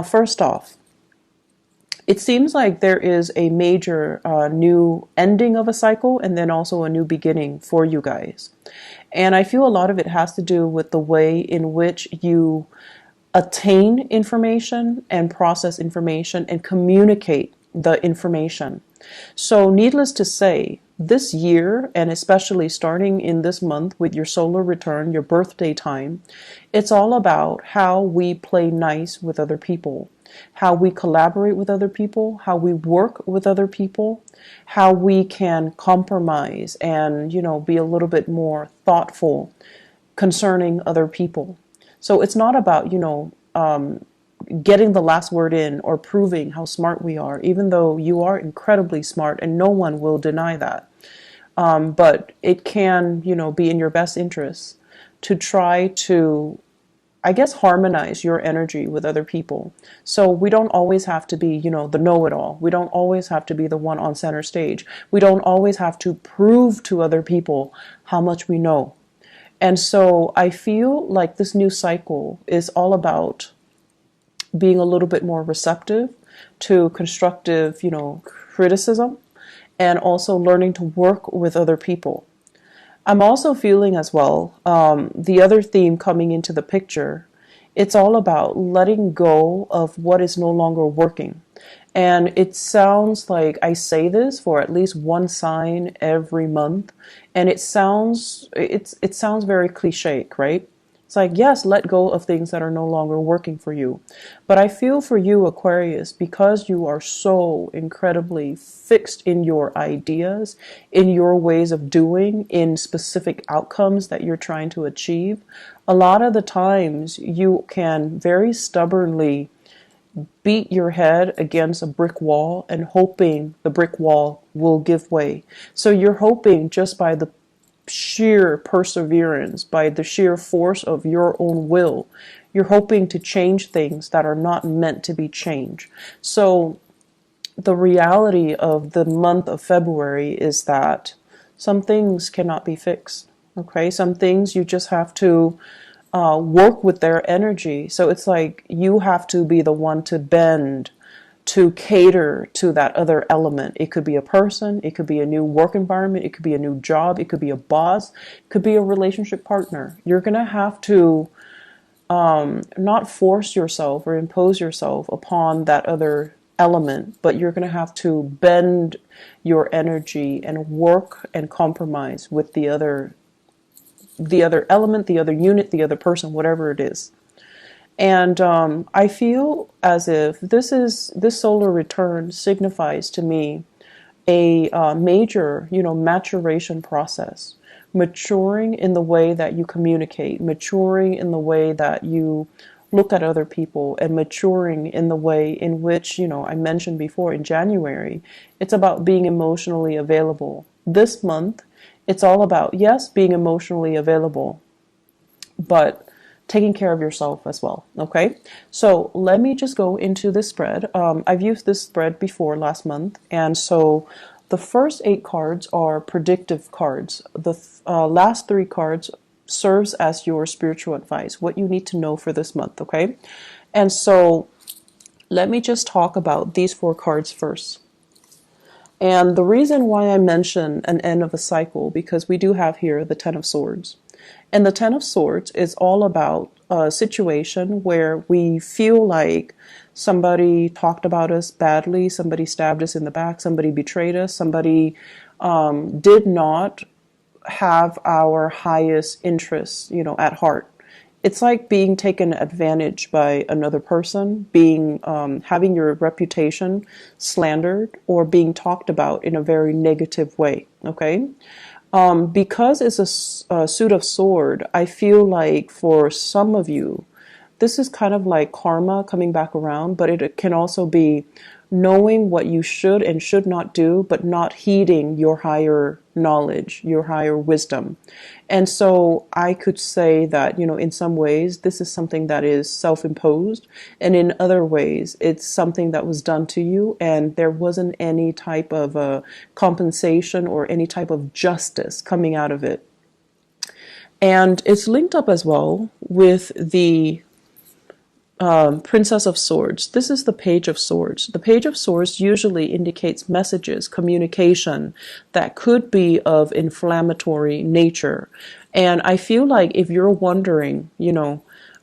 First off, it seems like there is a major new ending of a cycle and then also a new beginning for you guys. And I feel a lot of it has to do with the way in which you attain information and process information and communicate the information. So needless to say, this year, and especially starting in this month with your solar return, your birthday time, it's all about how we play nice with other people, how we collaborate with other people, how we work with other people, how we can compromise and, be a little bit more thoughtful concerning other people. So it's not about, getting the last word in or proving how smart we are, even though you are incredibly smart and no one will deny that. But it can, be in your best interest to try to, I guess, harmonize your energy with other people. So we don't always have to be, the know-it-all. We don't always have to be the one on center stage. We don't always have to prove to other people how much we know. And so I feel like this new cycle is all about being a little bit more receptive to constructive, criticism, and also learning to work with other people. I'm also feeling as well, the other theme coming into the picture, it's all about letting go of what is no longer working. And it sounds like I say this for at least one sign every month, and it sounds very cliche, right? It's like, yes, let go of things that are no longer working for you. But I feel for you, Aquarius, because you are so incredibly fixed in your ideas, in your ways of doing, in specific outcomes that you're trying to achieve, a lot of the times you can very stubbornly beat your head against a brick wall and hoping the brick wall will give way. So you're hoping just by the sheer perseverance, by the sheer force of your own will, you're hoping to change things that are not meant to be changed. So the reality of the month of February is that some things cannot be fixed. Okay, some things you just have to work with their energy. So it's like you have to be the one to bend, to cater to that other element. It could be a person, it could be a new work environment, it could be a new job, it could be a boss, it could be a relationship partner. You're going to have to not force yourself or impose yourself upon that other element, but you're going to have to bend your energy and work and compromise with the other element, the other unit, the other person, whatever it is. And I feel as if this solar return signifies to me a major, maturation process, maturing in the way that you communicate, maturing in the way that you look at other people, and maturing in the way in which, I mentioned before in January, it's about being emotionally available. This month, it's all about, yes, being emotionally available, but taking care of yourself as well. Okay, so let me just go into this spread. I've used this spread before last month, and so the first 8 cards are predictive cards. The last 3 cards serves as your spiritual advice, what you need to know for this month. Okay, and so let me just talk about these 4 cards first. And the reason why I mention an end of a cycle, because we do have here the Ten of Swords. And the Ten of Swords is all about a situation where we feel like somebody talked about us badly, somebody stabbed us in the back, somebody betrayed us, somebody did not have our highest interests, at heart. It's like being taken advantage by another person, being having your reputation slandered or being talked about in a very negative way. Okay. Because it's a suit of sword, I feel like for some of you, this is kind of like karma coming back around, but it can also be knowing what you should and should not do, but not heeding your higher knowledge, your higher wisdom. And so I could say that, in some ways, this is something that is self-imposed. And in other ways, it's something that was done to you and there wasn't any type of compensation or any type of justice coming out of it. And it's linked up as well with the Princess of Swords. This is the Page of Swords. The Page of Swords usually indicates messages, communication that could be of inflammatory nature. And I feel like if you're wondering,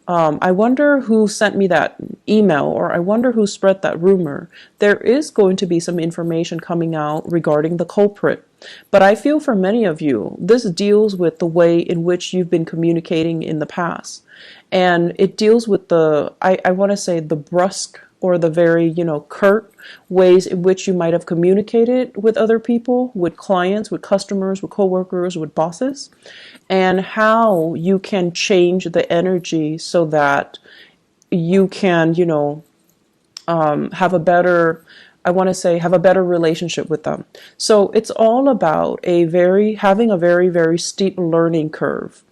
I wonder who sent me that email, or I wonder who spread that rumor, there is going to be some information coming out regarding the culprit. But I feel for many of you, this deals with the way in which you've been communicating in the past. And it deals with I want to say the brusque or the very, curt ways in which you might have communicated with other people, with clients, with customers, with coworkers, with bosses, and how you can change the energy so that you can, have a better, I want to say, have a better relationship with them. So it's all about having a very, very steep learning curve.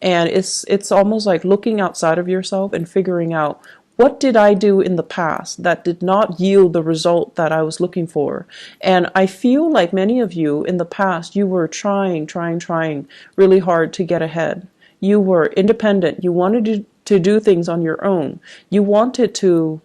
And it's almost like looking outside of yourself and figuring out, what did I do in the past that did not yield the result that I was looking for? And I feel like many of you in the past, you were trying really hard to get ahead. You were independent. You wanted to do things on your own. You wanted to,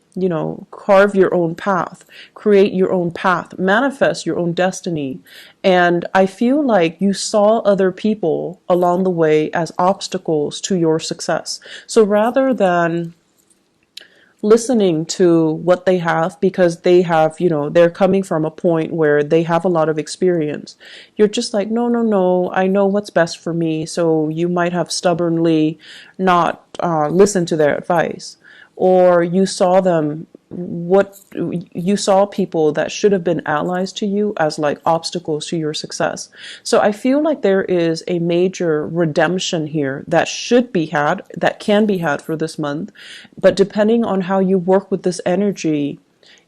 carve your own path, create your own path, manifest your own destiny. And I feel like you saw other people along the way as obstacles to your success. So rather than listening to what they have, because they have, they're coming from a point where they have a lot of experience, you're just like, no, I know what's best for me. So you might have stubbornly not listened to their advice, or you saw people that should have been allies to you as like obstacles to your success. So I feel like there is a major redemption here that can be had for this month. But depending on how you work with this energy,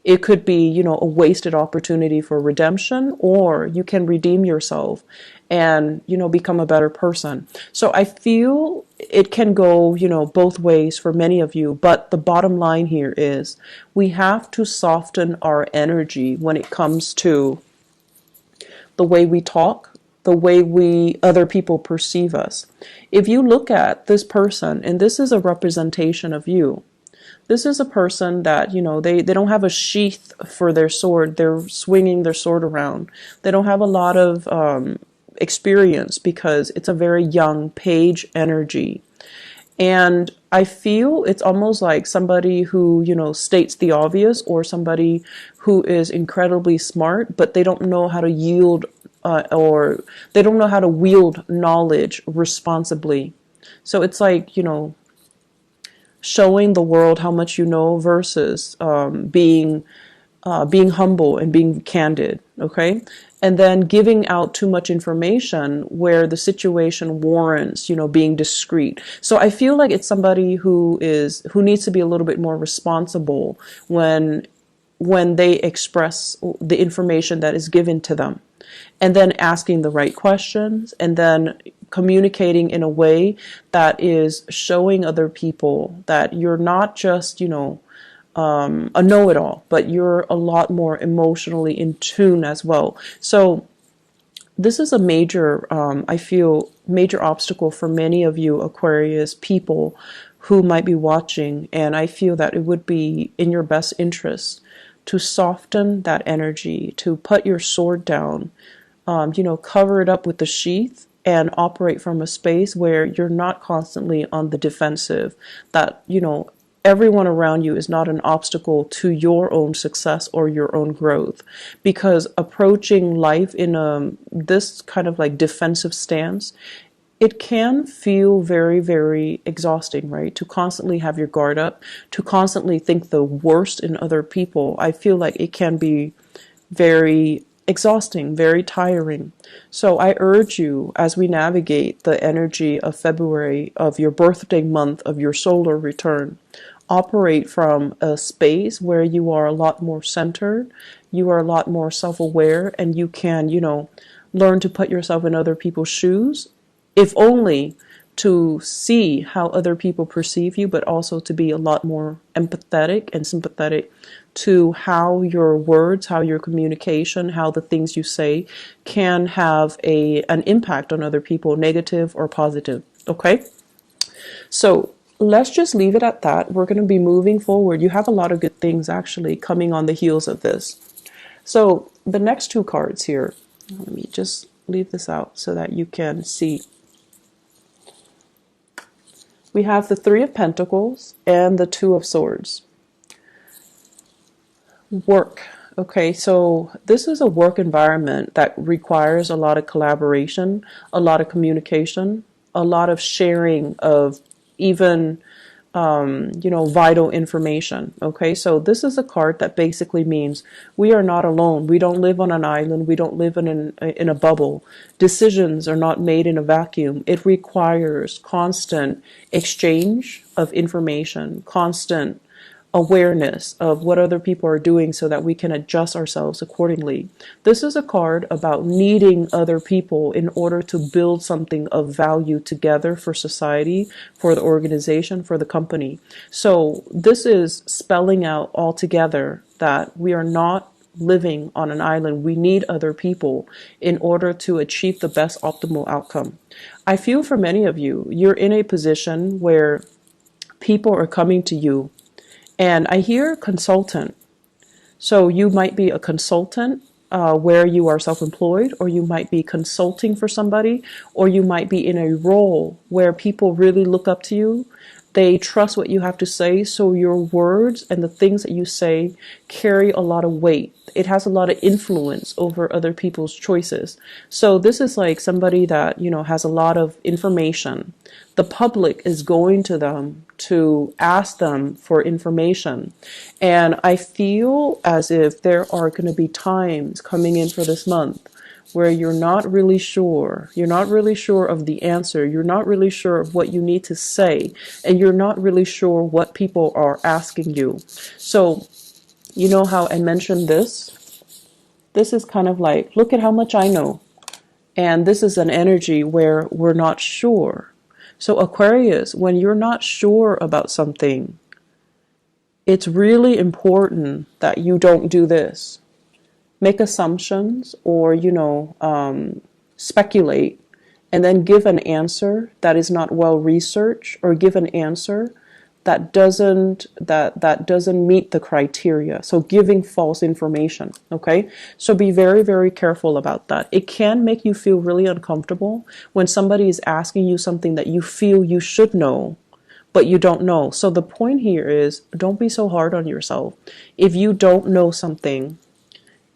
it could be, a wasted opportunity for redemption, or you can redeem yourself and, become a better person. So I feel it can go, both ways for many of you. But the bottom line here is we have to soften our energy when it comes to the way we talk, the way other people perceive us. If you look at this person, and this is a representation of you, this is a person that, they don't have a sheath for their sword. They're swinging their sword around. They don't have a lot of experience because it's a very young page energy. And I feel it's almost like somebody who, states the obvious, or somebody who is incredibly smart, but they don't know how to yield or they don't know how to wield knowledge responsibly. So it's like, showing the world how much you know versus being humble and being candid, okay? And then giving out too much information where the situation warrants, being discreet. So I feel like it's somebody who needs to be a little bit more responsible when they express the information that is given to them, and then asking the right questions, and then communicating in a way that is showing other people that you're not just, a know-it-all, but you're a lot more emotionally in tune as well. So this is a major, I feel, major obstacle for many of you Aquarius people who might be watching. And I feel that it would be in your best interest to soften that energy, to put your sword down, cover it up with the sheath, and operate from a space where you're not constantly on the defensive, that, everyone around you is not an obstacle to your own success or your own growth. Because approaching life in this kind of like defensive stance, it can feel very, very exhausting, right? To constantly have your guard up, to constantly think the worst in other people. I feel like it can be very exhausting, very tiring. So I urge you, as we navigate the energy of February, of your birthday month, of your solar return, operate from a space where you are a lot more centered, you are a lot more self-aware, and you can, learn to put yourself in other people's shoes, if only to see how other people perceive you, but also to be a lot more empathetic and sympathetic to how your words, how your communication, how the things you say can have an impact on other people, negative or positive. Okay? So let's just leave it at that. We're going to be moving forward. You have a lot of good things actually coming on the heels of this. So the next two cards here, let me just leave this out so that you can see. We have the Three of Pentacles and the Two of Swords. Work. Okay, so this is a work environment that requires a lot of collaboration, a lot of communication, a lot of sharing of even vital information. Okay, so this is a card that basically means we are not alone. We don't live on an island. We don't live in a bubble. Decisions are not made in a vacuum. It requires constant exchange of information, constant awareness of what other people are doing so that we can adjust ourselves accordingly. This is a card about needing other people in order to build something of value together for society, for the organization, for the company. So this is spelling out altogether that we are not living on an island. We need other people in order to achieve the best optimal outcome. I feel for many of you, you're in a position where people are coming to you. And I hear consultant. So you might be a consultant where you are self-employed, or you might be consulting for somebody, or you might be in a role where people really look up to you. They trust what you have to say, so your words and the things that you say carry a lot of weight. It has a lot of influence over other people's choices. So this is like somebody that, has a lot of information. The public is going to them to ask them for information. And I feel as if there are going to be times coming in for this month where you're not really sure. You're not really sure of the answer. You're not really sure of what you need to say. And you're not really sure what people are asking you. So, you know how I mentioned this? This is kind of like, look at how much I know. And this is an energy where we're not sure. So Aquarius, when you're not sure about something, it's really important that you don't do this. Make assumptions or, speculate and then give an answer that is not well researched, or give an answer that doesn't meet the criteria. So giving false information, okay? So be very, very careful about that. It can make you feel really uncomfortable when somebody is asking you something that you feel you should know, but you don't know. So the point here is, don't be so hard on yourself. If you don't know something,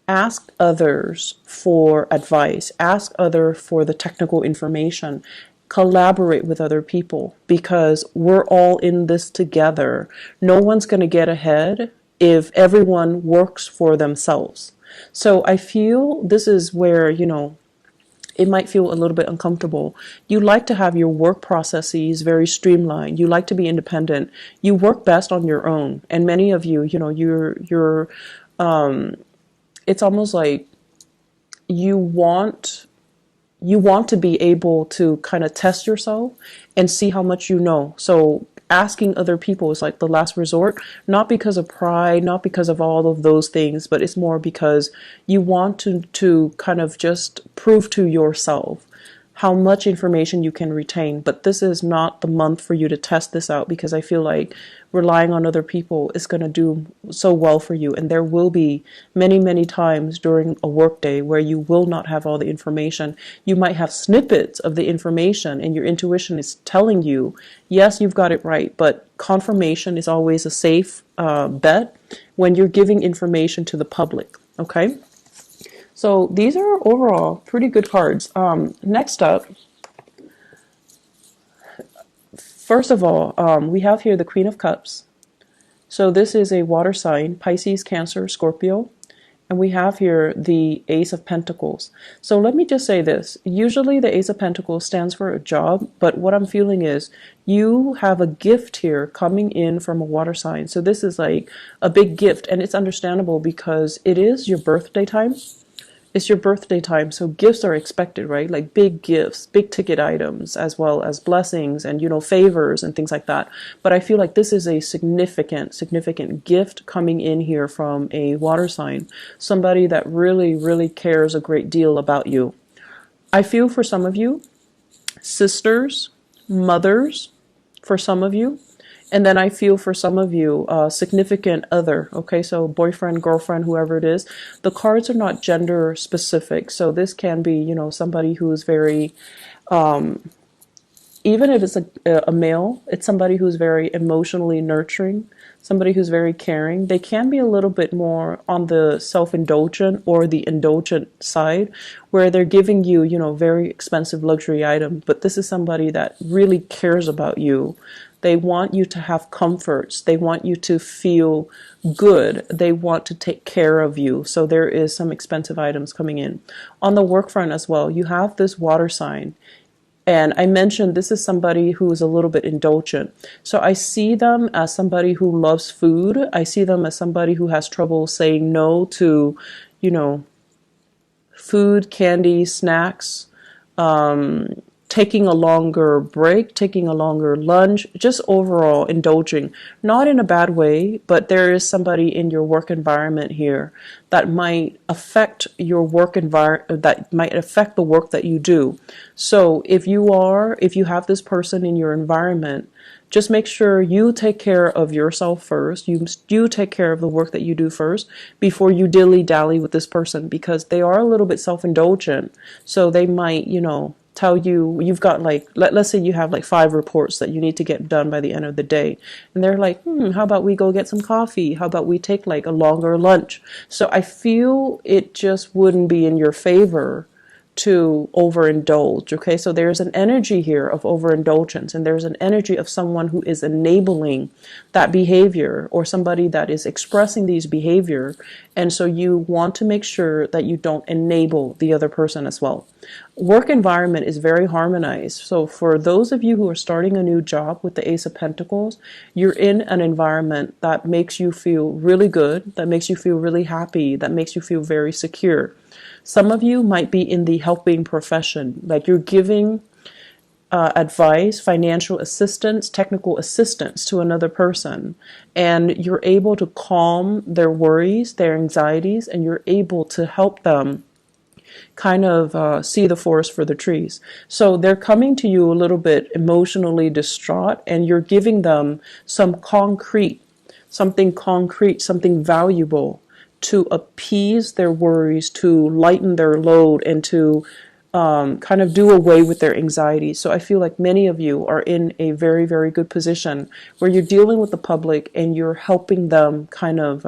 ask others for advice, ask others for the technical information. Collaborate with other people, because we're all in this together. No one's going to get ahead if everyone works for themselves. So I feel this is where, it might feel a little bit uncomfortable. You like to have your work processes very streamlined. You like to be independent. You work best on your own. And many of you, you're it's almost like you want to be able to kind of test yourself and see how much you know. So asking other people is like the last resort, not because of pride, not because of all of those things, but it's more because you want to kind of just prove to yourself how much information you can retain. But this is not the month for you to test this out, because I feel like relying on other people is going to do so well for you. And there will be many, many times during a workday where you will not have all the information. You might have snippets of the information and your intuition is telling you, yes, you've got it right. But confirmation is always a safe bet when you're giving information to the public. Okay? So these are overall pretty good cards. Next up, first of all, we have here the Queen of Cups. So this is a water sign, Pisces, Cancer, Scorpio. And we have here the Ace of Pentacles. So let me just say this. Usually the Ace of Pentacles stands for a job, but what I'm feeling is you have a gift here coming in from a water sign. So this is like a big gift, and it's understandable because it is your birthday time. It's your birthday time, so gifts are expected, right? Like big gifts, big ticket items, as well as blessings and, favors and things like that. But I feel like this is a significant gift coming in here from a water sign. Somebody that really, really cares a great deal about you. I feel for some of you, sisters, mothers, for some of you, And then I feel for some of you, significant other, okay, so boyfriend, girlfriend, whoever it is, the cards are not gender specific. So this can be, you know, somebody who's very, even if it's a male, it's somebody who's very emotionally nurturing, somebody who's very caring. They can be a little bit more on the self-indulgent or the indulgent side, where they're giving you, you know, very expensive luxury items. But this is somebody that really cares about you. They want you to have comforts. They want you to feel good. They want to take care of you. So there is some expensive items coming in. On the work front as well, you have this water sign. And I mentioned this is somebody who is a little bit indulgent. So I see them as somebody who loves food. I see them as somebody who has trouble saying no to, you know, food, candy, snacks, taking a longer break, taking a longer lunch, just overall indulging, not in a bad way, but there is somebody in your work environment here that might affect your work environment, that might affect the work that you do. So if you have this person in your environment, just make sure you take care of yourself first. You take care of the work that you do first before you dilly-dally with this person, because they are a little bit self-indulgent. So they might, you know, tell you you've got like, let's say you have like 5 reports that you need to get done by the end of the day. And they're like, how about we go get some coffee? How about we take like a longer lunch? So I feel it just wouldn't be in your favor to overindulge. Okay, so there's an energy here of overindulgence, and there's an energy of someone who is enabling that behavior, or somebody that is expressing these behavior, and so you want to make sure that you don't enable the other person as well. Work environment is very harmonized. So for those of you who are starting a new job with the Ace of Pentacles, you're in an environment that makes you feel really good, that makes you feel really happy, that makes you feel very secure. Some of you might be in the helping profession, like you're giving advice, financial assistance, technical assistance to another person, and you're able to calm their worries, their anxieties, and you're able to help them kind of see the forest for the trees. So they're coming to you a little bit emotionally distraught, and you're giving them some something concrete, something valuable to appease their worries, to lighten their load, and to kind of do away with their anxiety. So I feel like many of you are in a very, very good position where you're dealing with the public and you're helping them kind of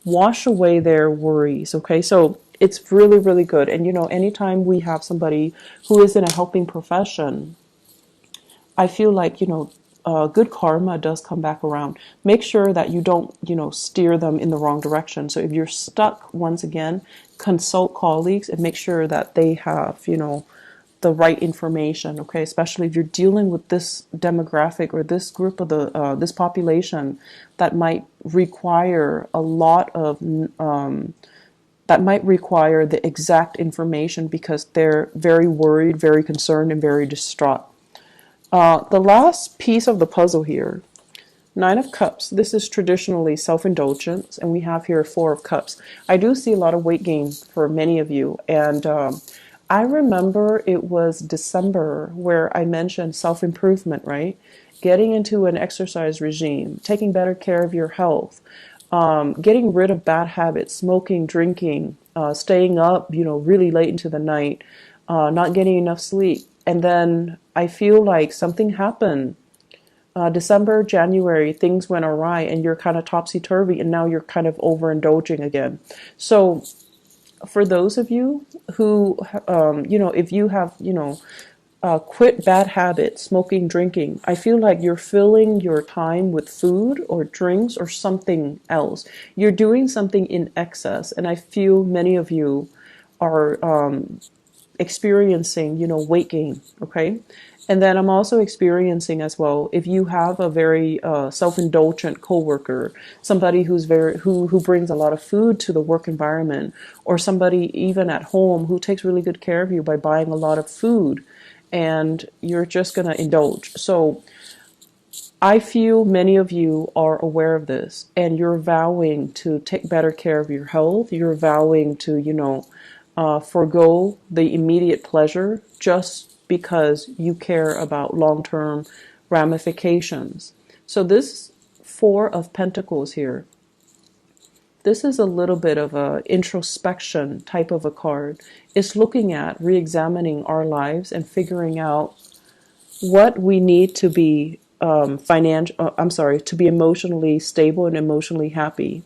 wash away their worries. Okay, so it's really, really good. And you know, anytime we have somebody who is in a helping profession, I feel like, you know, good karma does come back around. Make sure that you don't, you know, steer them in the wrong direction. So if you're stuck, once again, consult colleagues and make sure that they have, you know, the right information. Okay, especially if you're dealing with this demographic or this group of the this population that might require a lot of that might require the exact information because they're very worried, very concerned, and very distraught. The last piece of the puzzle here, 9 of Cups. This is traditionally self-indulgence, and we have here 4 of Cups. I do see a lot of weight gain for many of you, and I remember it was December where I mentioned self-improvement, right? Getting into an exercise regime, taking better care of your health, getting rid of bad habits, smoking, drinking, staying up, you know, really late into the night, not getting enough sleep. And then I feel like something happened. December, January, things went awry and you're kind of topsy-turvy, and now you're kind of overindulging again. So for those of you who, you know, if you have, you know, quit bad habits, smoking, drinking, I feel like you're filling your time with food or drinks or something else. You're doing something in excess, and I feel many of you are experiencing, you know, weight gain, okay? And then I'm also experiencing as well, if you have a very self-indulgent coworker, somebody who's who brings a lot of food to the work environment, or somebody even at home who takes really good care of you by buying a lot of food, and you're just going to indulge. So I feel many of you are aware of this, and you're vowing to take better care of your health. You're vowing to, you know, forego the immediate pleasure just because you care about long-term ramifications. So this Four of Pentacles here, this is a little bit of a introspection type of a card. It's looking at re-examining our lives and figuring out what we need to be to be emotionally stable and emotionally happy.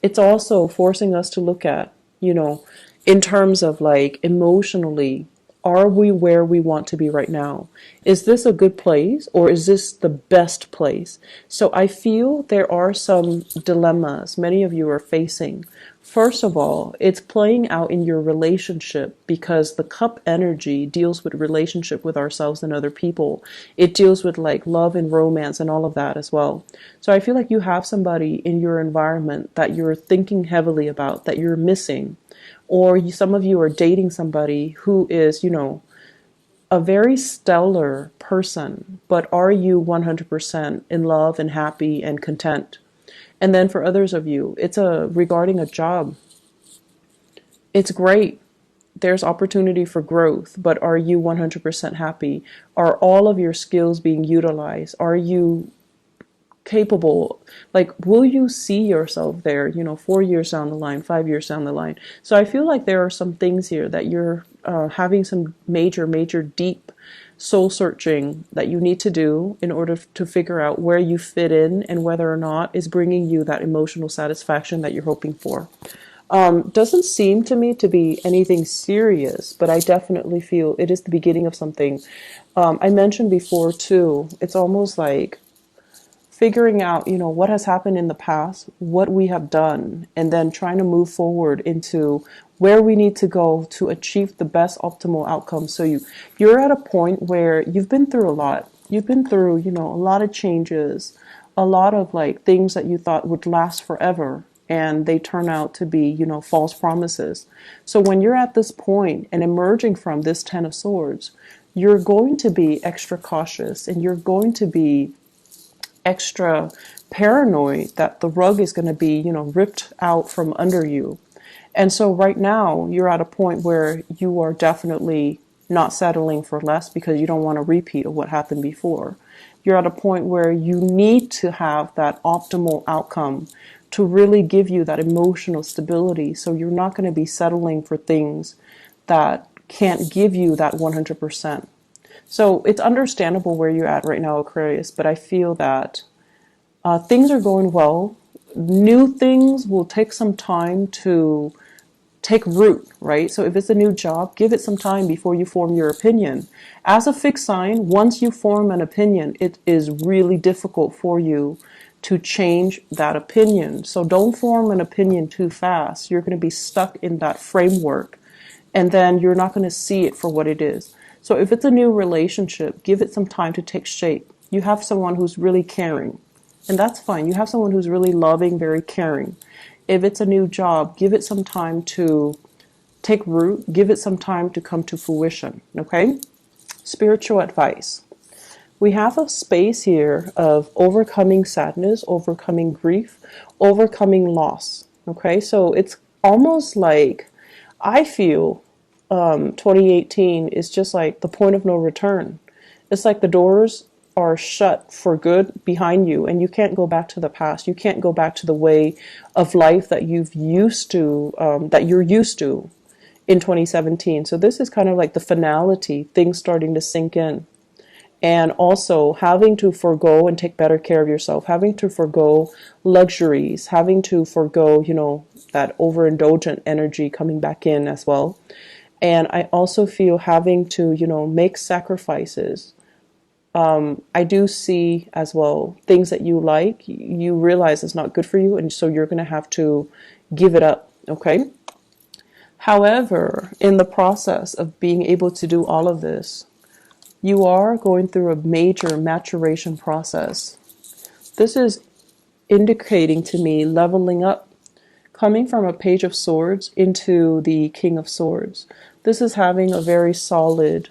It's also forcing us to look at, in terms of like emotionally, are we where we want to be right now? Is this a good place or is this the best place? So I feel there are some dilemmas many of you are facing. First of all, it's playing out in your relationship because the cup energy deals with relationship with ourselves and other people. It deals with like love and romance and all of that as well. So I feel like you have somebody in your environment that you're thinking heavily about, that you're missing. Or some of you are dating somebody who is, a very stellar person, but are you 100% in love and happy and content? And then for others of you, it's regarding a job. It's great. There's opportunity for growth, but are you 100% happy? Are all of your skills being utilized? Are you capable? Like, will you see yourself there, 4 years down the line, 5 years down the line? So I feel like there are some things here that you're having some major, deep soul searching that you need to do in order to figure out where you fit in and whether or not is bringing you that emotional satisfaction that you're hoping for. Doesn't seem to me to be anything serious, but I definitely feel it is the beginning of something. I mentioned before too, it's almost like figuring out, what has happened in the past, what we have done, and then trying to move forward into where we need to go to achieve the best optimal outcome. So you're at a point where you've been through a lot. You've been through, a lot of changes, a lot of like things that you thought would last forever, and they turn out to be, false promises. So when you're at this point and emerging from this Ten of Swords, you're going to be extra cautious and you're going to be extra paranoid that the rug is going to be, ripped out from under you. And so right now you're at a point where you are definitely not settling for less because you don't want a repeat of what happened before. You're at a point where you need to have that optimal outcome to really give you that emotional stability. So you're not going to be settling for things that can't give you that 100%. So it's understandable where you're at right now, Aquarius, but I feel that things are going well. New things will take some time to take root, right? So if it's a new job, give it some time before you form your opinion. As a fixed sign, once you form an opinion, it is really difficult for you to change that opinion. So don't form an opinion too fast. You're going to be stuck in that framework, and then you're not going to see it for what it is. So if it's a new relationship, give it some time to take shape. You have someone who's really caring, and that's fine. You have someone who's really loving, very caring. If it's a new job, give it some time to take root. Give it some time to come to fruition, okay? Spiritual advice. We have a space here of overcoming sadness, overcoming grief, overcoming loss, okay? So it's almost like, I feel 2018 is just like the point of no return. It's like the doors are shut for good behind you and you can't go back to the past. You can't go back to the way of life that you're used to in 2017. So this is kind of like the finality, things starting to sink in. And also having to forego and take better care of yourself, having to forego luxuries, having to forego, that overindulgent energy coming back in as well. And I also feel having to, make sacrifices. I do see as well things that you like, you realize it's not good for you, and so you're going to have to give it up, okay? However, in the process of being able to do all of this, you are going through a major maturation process. This is indicating to me leveling up, coming from a Page of Swords into the King of Swords. This is having a very solid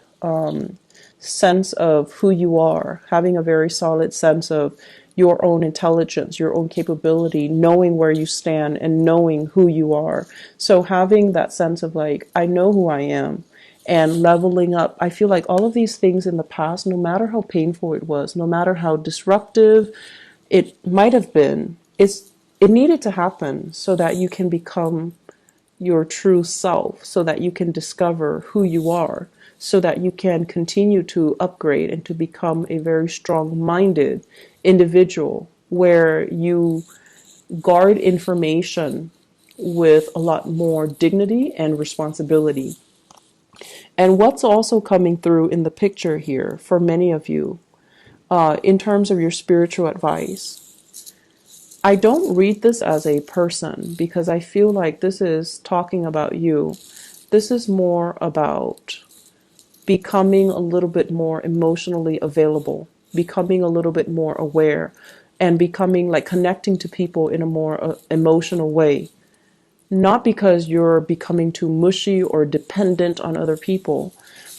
sense of who you are, having a very solid sense of your own intelligence, your own capability, knowing where you stand and knowing who you are. So having that sense of like, I know who I am, and leveling up. I feel like all of these things in the past, no matter how painful it was, no matter how disruptive, it might have been, it needed to happen so that you can become your true self, so that you can discover who you are, so that you can continue to upgrade and to become a very strong-minded individual where you guard information with a lot more dignity and responsibility. And what's also coming through in the picture here for many of you, in terms of your spiritual advice, I don't read this as a person because I feel like this is talking about you. This is more about becoming a little bit more emotionally available, becoming a little bit more aware, and becoming like connecting to people in a more emotional way. Not because you're becoming too mushy or dependent on other people,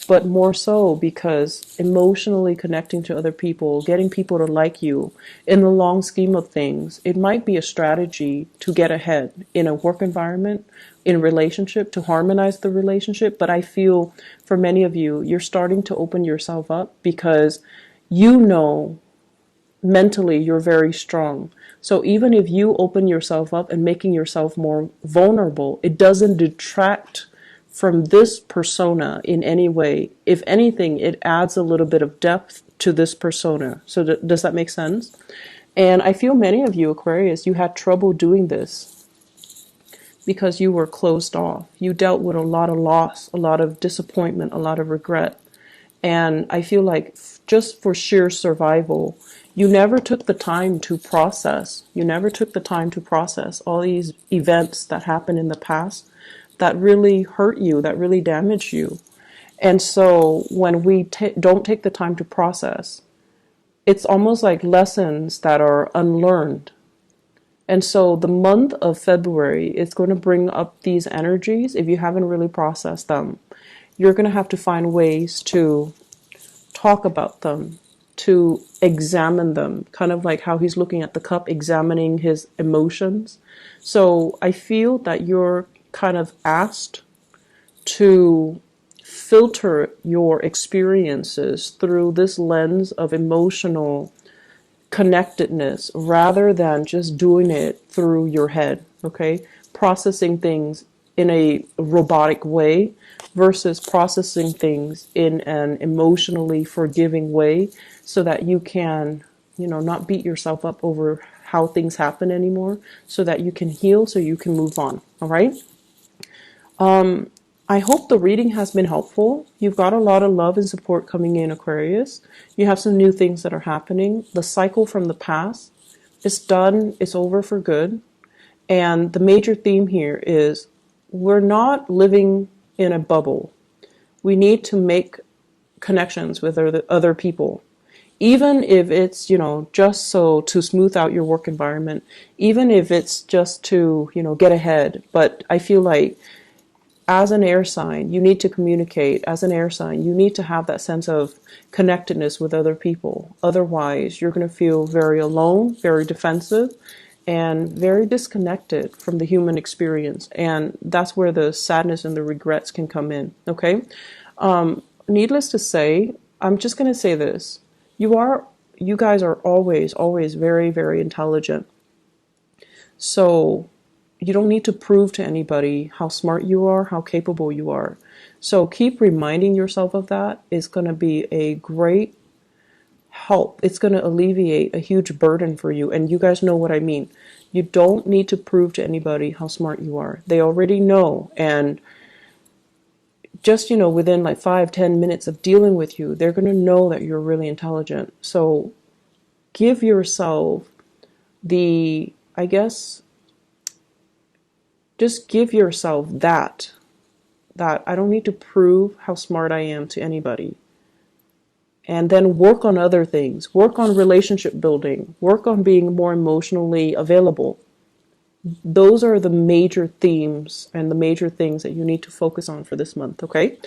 but more so because emotionally connecting to other people, getting people to like you, in the long scheme of things, it might be a strategy to get ahead in a work environment, in a relationship, to harmonize the relationship. But I feel for many of you, you're starting to open yourself up because you know mentally you're very strong. So even if you open yourself up and making yourself more vulnerable, it doesn't detract from this persona in any way. If anything, it adds a little bit of depth to this persona. So does that make sense? And I feel many of you, Aquarius, you had trouble doing this because you were closed off. You dealt with a lot of loss, a lot of disappointment, a lot of regret. And I feel like just for sheer survival, you never took the time to process. You never took the time to process all these events that happened in the past that really hurt you, that really damaged you. And so when we don't take the time to process, it's almost like lessons that are unlearned. And so the month of February is going to bring up these energies. If you haven't really processed them, you're going to have to find ways to talk about them, to examine them, kind of like how he's looking at the cup, examining his emotions. So I feel that you're kind of asked to filter your experiences through this lens of emotional connectedness rather than just doing it through your head, okay? Processing things in a robotic way versus processing things in an emotionally forgiving way so that you can, not beat yourself up over how things happen anymore, so that you can heal, so you can move on, all right? I hope the reading has been helpful. You've got a lot of love and support coming in, Aquarius. You have some new things that are happening. The cycle from the past is done. It's over for good. And the major theme here is we're not living in a bubble. We need to make connections with other people. Even if it's, just so to smooth out your work environment, even if it's just to, get ahead. But I feel like as an air sign, you need to communicate. As an air sign, you need to have that sense of connectedness with other people. Otherwise, you're going to feel very alone, very defensive, and very disconnected from the human experience. And that's where the sadness and the regrets can come in, okay? Needless to say, I'm just going to say this. You guys are always very, very intelligent. So you don't need to prove to anybody how smart you are, how capable you are. So keep reminding yourself of that. It's going to be a great help. It's going to alleviate a huge burden for you. And you guys know what I mean. You don't need to prove to anybody how smart you are. They already know. And just, within like 5-10 minutes of dealing with you, they're going to know that you're really intelligent. So give yourself just give yourself that I don't need to prove how smart I am to anybody. And then work on other things. Work on relationship building. Work on being more emotionally available. Those are the major themes and the major things that you need to focus on for this month, okay?